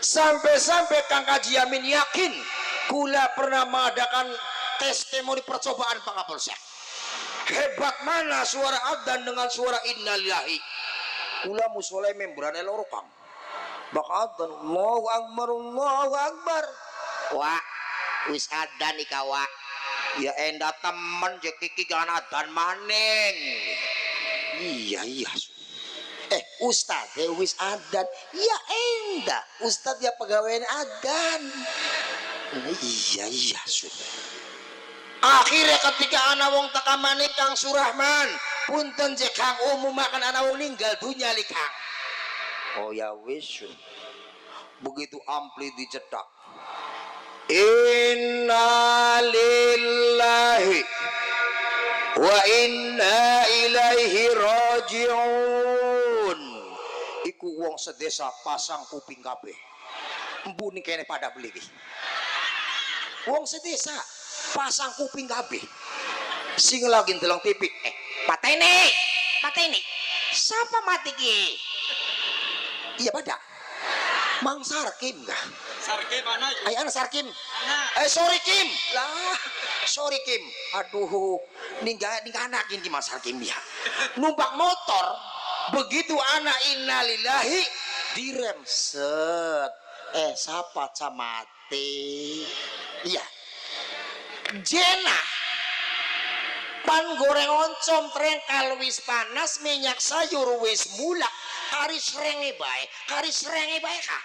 Sampai-sampai Kang Kaji Amin yakin kula pernah mengadakan testimoni percobaan Pak Kapolsek. Hebat mana suara adzan dengan suara innalillahi. Kula musoleh membrane loro Kang. Bak adzan Allahu Akbar Allahu Akbar. Wah, wis adzan ika wak. Ya enda temen je kiki jangan adzan maning. Iya. Ustad wis adzan. Ya enda Ustad ya pegawai adzan. Iya sudah. Akhirnya ketika anak wong takamane Kang Surahman punten je Kang umum makan anak wong ninggal dunya li Kang. Oh ya wis. Begitu ampli dicetak. Inna lillahi wa inna ilaihi raji'un. Iku wong sedesa pasang kuping kabeh. Embuni kene pada beli iki. Wong sedesa pasang kuping kabeh. Sing lagi ndeleng TV. Patene. Siapa mati ki? Iya pada. Mang Sarkim kah? Sarkim mana? Ayo anak Sarkim. Sorry Kim. Lah, sorry Kim. Aduh, ninggal anak ini Mas Sarkim ya. Numpak motor begitu anak innalillahi direm set. Siapa camate? Iya. Jena pan goreng oncom trengkal wis panas minyak sayur wis mulak karis renge bae kah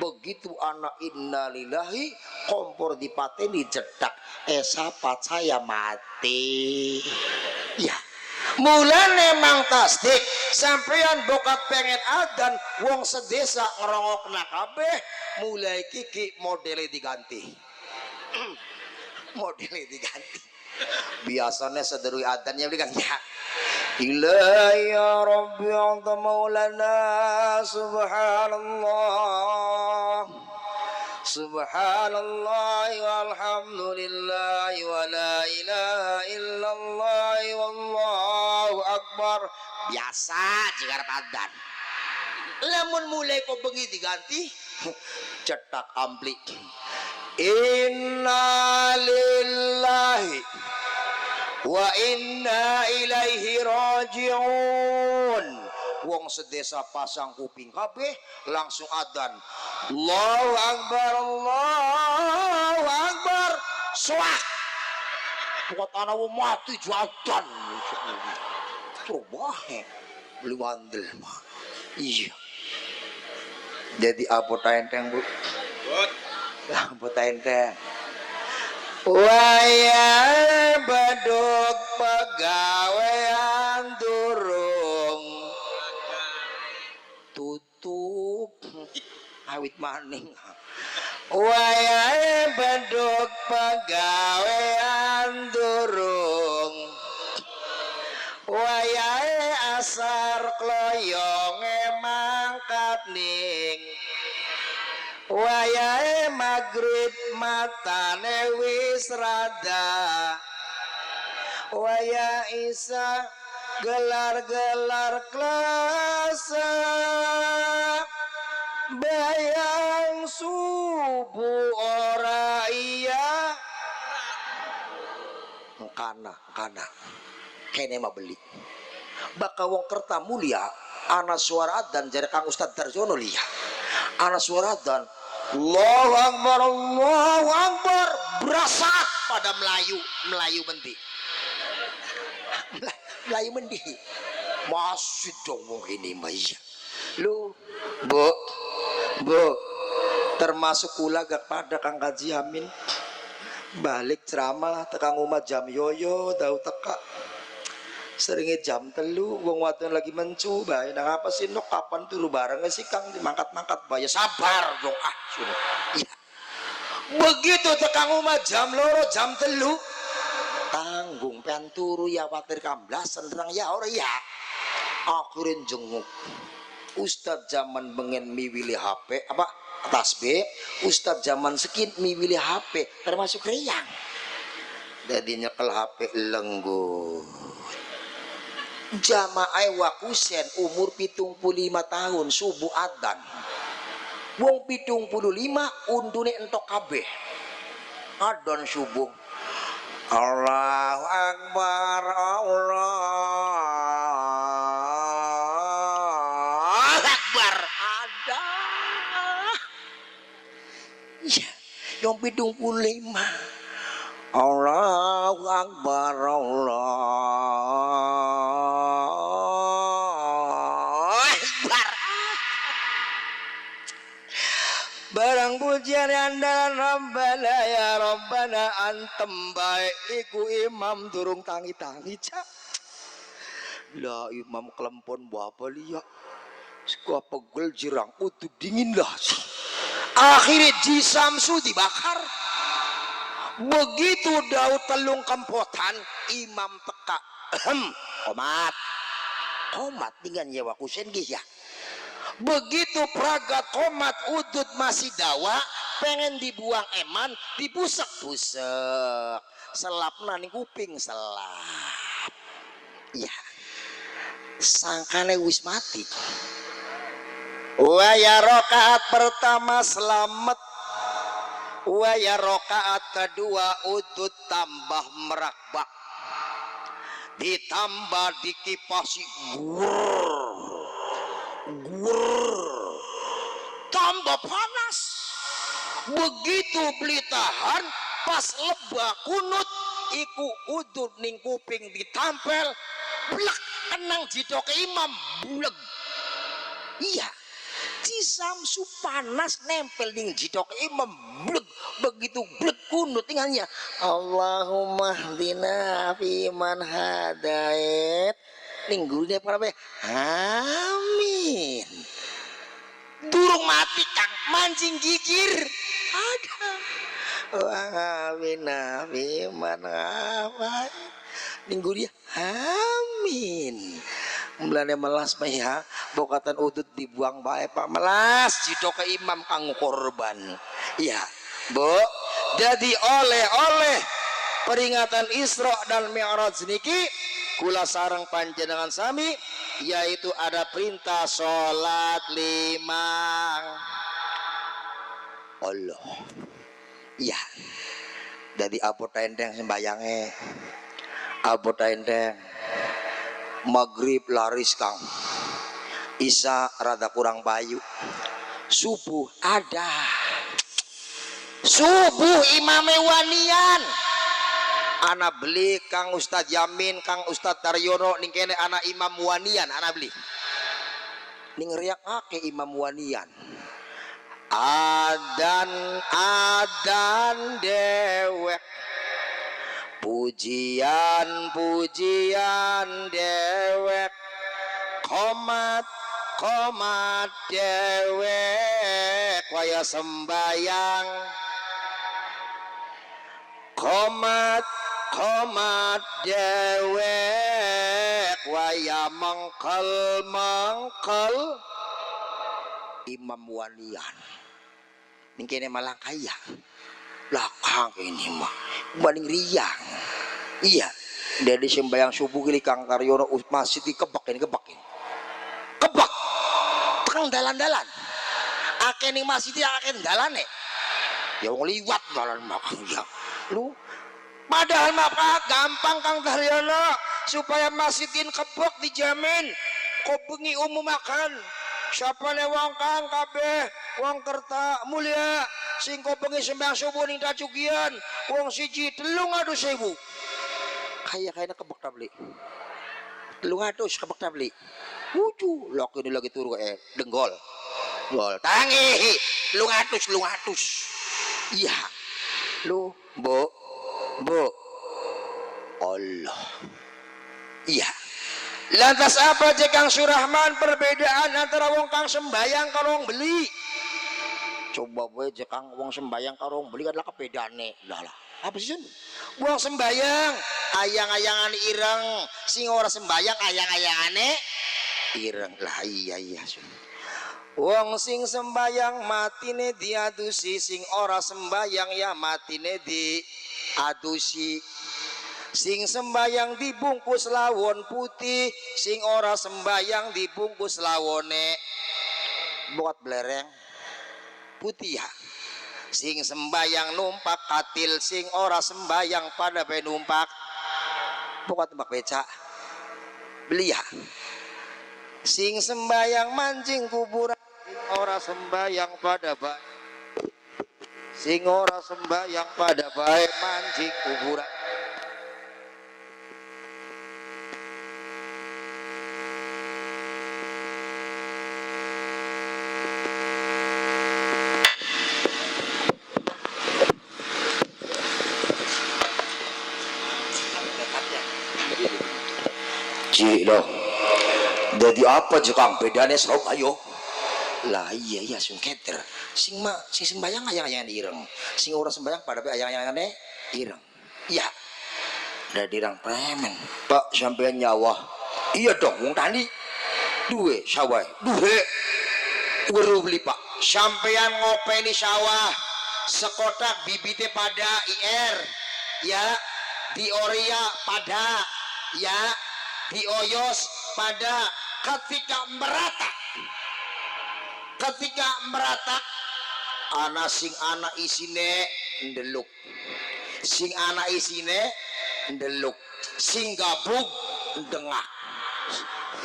begitu anak innalillahi kompor dipateni cedak siapa saya mati ya mulane mang tasdik sampeyan bokat pengen adzan wong sedesa ngerongokna kabeh mulai kiki modele diganti biasanya sederui adzannya udah kan ya ilahi ya rabbi anta maulana subhanallah subhanallah walhamdulillah wa la ilaha illallah wallahu akbar biasa jika adzan lamun mulai kok bengi diganti cetak ampli inna lillahi wa inna ilaihi raji'un. Wong sedesa pasang kuping kabeh langsung adzan Allahu akbar swak buat anak mati jadan coba beli wandel iya jadi apa tenteng bu apa tenteng waya baduk pegawaian durung tutup awit maning waya baduk pegawaian durung waya asar kloyonge mangkat ning wayahe magrib matane wis rada waya isa gelar-gelar klasa bayang subuh ora iya kana kene mah beli bakal wong kerta mulia ana suara dan jare Kang Ustad Darjono liya ana suara dan Allahu Akbar berasa pada Melayu mendi masih dong ini mah iya lu bu termasuk kula gak pada Kang Kaji Amin balik ceramah tekang umat jam yoyo tau teka seringnya jam telu wong wadon lagi mencu bae nang apa sih nok kapan turu bareng sih Kang dimangkat-mangkat bae sabar dong sudah iya begitu tekang umat jam loro jam telu tanggung pengen turu ya watir kamblasan terang ya ora ya akhirin jenguk Ustadz zaman bengen miwili HP apa tasbih Ustadz zaman sekin miwili HP termasuk riang jadi nyekel HP lenggut jamaah wakusen umur 75 tahun subuh adzan wong 75 undune entok kabeh adzan subuh Allahu Akbar Allah Akbar ada ya yang 75 Allahu Akbar Allah Akbar barang pujian andalan Rabbana ya Rabbana antem baik iku imam durung tangi-tangi cak lah imam kelempon apa liya suka pegel jirang utuh dingin lah akhirnya jisamsu dibakar begitu daud telung kempotan imam teka komat dengan nyewa kusen ya begitu pragat komat udut masih dawa pengen dibuang eman dipusek-pusek selapna ning kuping selap ya sangkane wis mati waya rokaat pertama selamat waya rokaat kedua udut tambah merakbak ditambah dikipasi tambah panas begitu beli tahan pas lebah kunut iku udut ning kuping ditampel blek kenang jidok imam buleg iya Cisamsu panas nempel ning jidok imam blek begitu blek kunut tinggalnya Allahumma hdina fiman hadait ninggulnya para be amin durung mati kang mancing gigir ada amin fiman hadait ninggulnya amin mulane melas mah ya bokatan udut dibuang bae Pak melas jidok ke imam kang korban iya Bu jadi oleh peringatan Isra dan Mi'raj niki kula sareng panjenengan sami yaitu ada perintah salat 5 Allah iya jadi abu tendeng sembayange abu tendeng maghrib laris kang isya rada kurang bayu subuh ada subuh imame wanian anak beli kang Ustadz Yamin kang Ustadz Taryono ning kene anak imam wanian anak beli ning riak ake imam wanian adan dewek pujian dewek komat dewek waya sembayang komat dewek waya mengkel imam wanian ning kene malah kaya lakang ini mah banding riang iya dari sembahyang subuh gili kang Taryono masjid dikebak kebak teng dalan-dalan akeh ning masjid akeh dalane ya wong liwat dalan makang ya lu padahal maka gampang kang Taryono supaya masjidin kebak dijamin kok bengi umum makan siapa ne wong kang kabeh wong kerta mulia sing kok bengi sembahyang subuh ning dacugian wong siji 300.000 kaya-kayana kebak tabli 300 kebak tabli wuju lok ini lagi turu denggol gol tangi 300 iya lu bu Allah iya lantas apa je Kang Surahman perbedaan antara wong kang sembayang karo wong beli coba gue je Kang wong sembayang karo wong beli adalah kebedaane lah apa sih sun wong sembayang ayang-ayangan ireng sing ora sembayang ayang-ayangane ireng lah iya sun wong sing sembayang matine diadusi sing ora sembayang ya matine diadusi Sing sembayang dibungkus lawon putih, sing ora sembayang dibungkus lawone buat belereng putih ya. Sing sembayang numpak katil, sing ora sembayang pada penumpak buat tebak beca beli ya. Sing sembayang mancing kuburan, sing ora sembayang pada baik, sing ora sembayang pada baik mancing kuburan. Cik loh, jadi apa jekang bedanya sok ayo? Lah iya sun keter. Sing sembayang ayang-ayang ireng, sing ora sembayang pada ayang-ayang ireng. Iya. Ada dirang premen. Pak sampean nyawa. Iya dong, wong tani. Duwe sawah, duwe. Weru beli Pak. Sampean ngopeni sawah sekotak bibite pada IR, ya. Di Oria pada, ya. Di Oyos pada. Ketika meratak ana sing ana isine ndeluk, sing ana isine ndeluk, sing gabug dengak,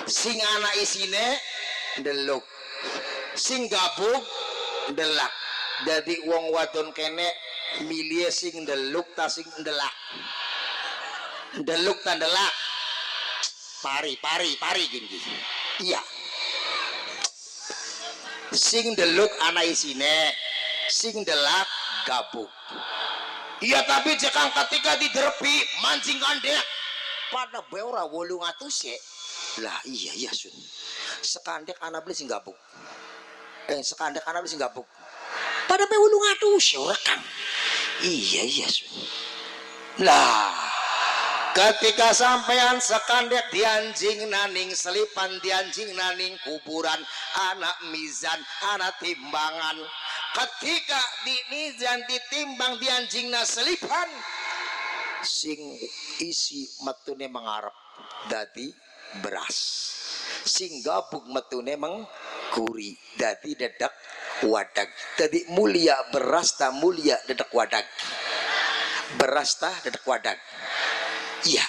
sing ana isine ndeluk, sing gabug ndelak. Jadi wong wadon kene milih sing ndeluk ta sing ndelak, ndeluk ta ndelak, pari gini. Iya, sing ndeluk ana isine, sing ndelak gabug. Iya tapi jekang ketika diderpi mancing kandek pada beora 800 lah. Iya sun sekandek anak beli sing gabug, sekandek anak beli sing gabug pada be 800 ora kang. Iya sun lah. Ketika sampean sekandek dianjing naning selipan, dianjing naning kuburan, anak mizan, anak timbangan. Ketika di mizan ditimbang dianjing na selipan, sing isi metune mengarep dadi beras, sing gabung metune mengkuri dadi dedek wadag. Dadi mulia beras ta mulia dedek wadag, beras ta dedek wadag. Iya,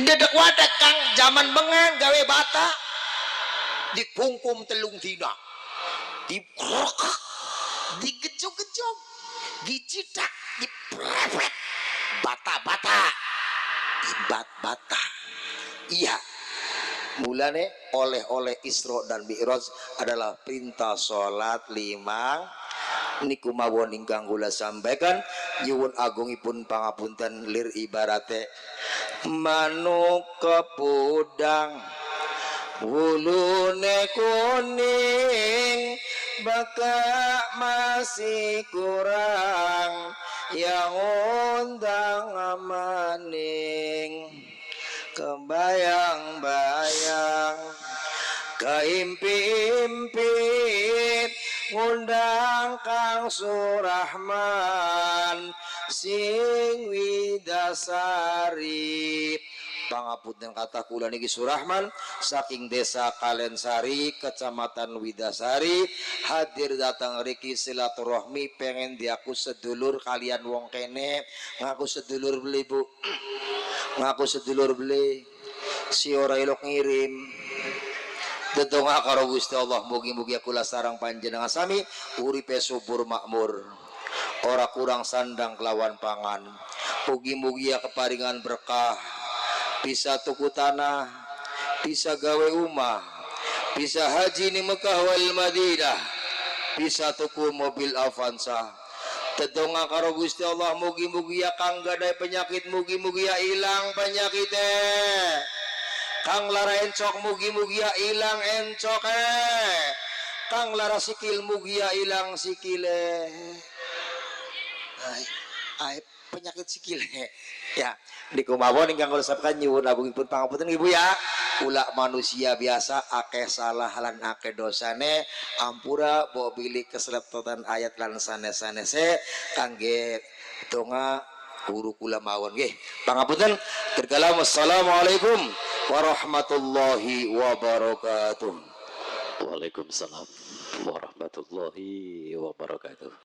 dedek wadah kang zaman bengan gawe bata dipungkum telung dina, dikrokok, digejog-gejog, dicitak, diprepet, bata-bata, dibat-bata. Iya, mulane oleh-oleh Isra dan Mi'raj adalah perintah sholat 5. Niku mawon ingkang kula sampaikan, nyuwun agungipun pangapunten lir ibarate manuk kepudang wulune kuning baka masih kurang yang undang maning kebayang-bayang keimpi-impi ngundang Kang Surahman sing Widasari. Pangapunten kata kula niki Surahman saking desa Kalensari kecamatan Widasari hadir datang riki silaturahmi pengen diaku sedulur kalian wong kene. Ngaku sedulur beli Bu, ngaku sedulur beli si ora ilok ngirim dedonga karo Gusti Allah mugi-mugi kula sareng panjenengan sami uripe subur makmur ora kurang sandang kelawan pangan. Mugi-mugi keparingan berkah, bisa tuku tanah, bisa gawe umah, bisa haji ni Mekah wal Madinah, bisa tuku mobil Avanza. Dedonga karo Gusti Allah mugi-mugi kang gadai penyakit mugi-mugi ilang penyakitnya. Kang lara encok mugi-mugi ilang encoke. Kang lara sikil mugi ilang sikile. Ai penyakit sikile. Ya, di kumawon ingkang kula sampaikan nyuwun agungipun pangapunten Ibu ya. Ulah manusia biasa akeh salah lan akeh dosane, ampura bawa bilik keseletotan ayat lan sanes-sanese kangge donga guru kula mawon nggih. Pangapunten. Terkalam assalamualaikum warahmatullahi wabarakatuh. Waalaikumsalam warahmatullahi wabarakatuh.